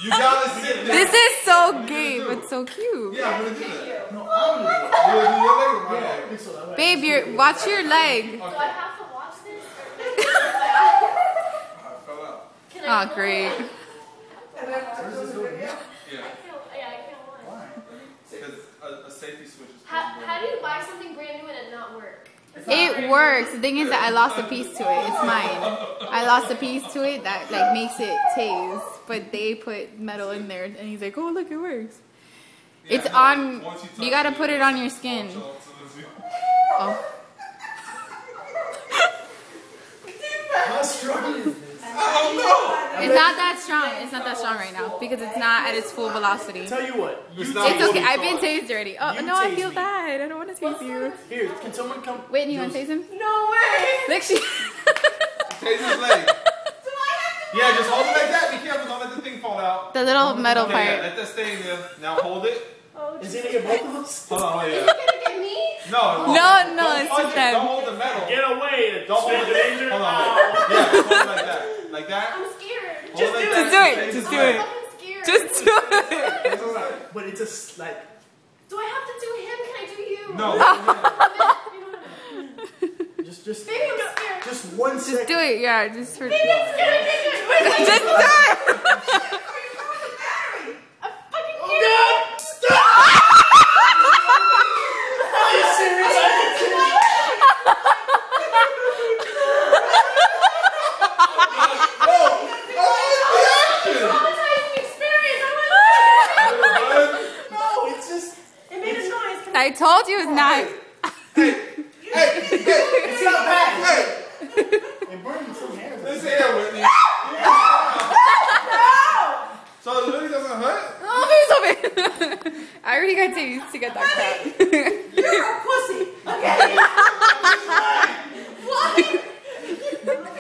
You gotta sit there. This is so gay, but so cute. Yeah, I'm gonna do that. No, I'm gonna do it. You gonna do your leg or my Yeah, leg? I think so. Babe, watch your leg. Okay. Do I have to watch this? I fell out. Can I Oh, great. Yeah. I can't watch. Why? Because a safety switch is How do you buy something brand new and it not work? It works. The thing is that I lost a piece to it. It's mine. I lost a piece to it that like makes it tase, but they put metal in there, and he's like, "Oh, look, it works." Yeah, It's no, on. once touch You gotta put it on your skin. Oh. How strong is this? It's not that strong. It's not that strong right now because it's not at its full velocity. Tell you what. It's not It's okay. I've been tased already. Oh You no, I tase feel me. bad. I don't want to tase you. Here, can someone come? Wait, you want to tase him? No way! Look, she. Tase his leg. Yeah, just hold it like that. Be careful. Don't let the thing fall out. The little metal Okay, yeah, part. let that stay in there. Now hold it. Oh, Is he gonna get both of us? Hold on, wait. Is Yeah. it gonna get me? No, No, don't it's punch just it. them. Don't hold the metal. Get away! Don't hold the danger. Hold on. Yeah, just hold it like that. Like that. I'm scared. Hold it like Just that. do it. Tase Just his do leg. it. I'm fucking scared. Just do it. It's all right. But it's a like. Do I have to do him? Can I do you? No. Just. Baby, I'm scared. Just 1 second. Just do it. Yeah, just for. Baby, I'm scared. Just do it. I'm fucking Oh scared. God! Stop! Are you serious? Traumatizing experience. No, it's just. It made a noise. Can I told you it's not. It's not bad. It burned some hairs. Listen here, Whitney. So it really doesn't hurt? Oh, please stop it. I already got tased to get that crap. You're a pussy. Okay. What?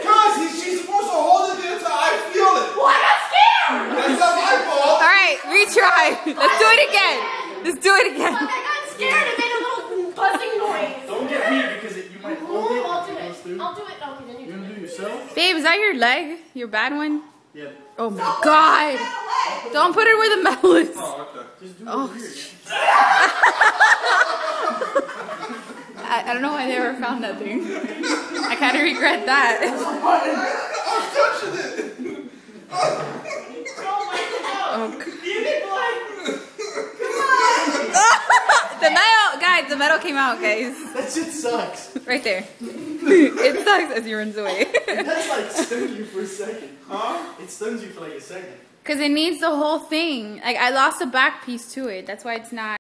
Cause she's supposed to hold it there until I feel it. Well, I got scared. That's not my fault. All right, retry. Let's do it again. Let's do it again. I got scared. It made a little buzzing noise. Don't get weak because you might hold it. I'll do It goes it. through. I'll do it. Okay, then you You do gonna it. do it yourself? Babe, is that your leg? Your bad one? Yeah. Oh my God. Don't put it where the metal is. Oh, okay. Just do it Oh. over here. I don't know why they ever found that thing. I kind of regret that. I'm touching it. Oh, Big boy. the metal, guys, the metal came out, guys. That shit sucks. Right there. It sucks as he runs away. That's like stuns you for a second. Huh? It stuns you for like a second. Because it needs the whole thing. Like, I lost a back piece to it. That's why it's not.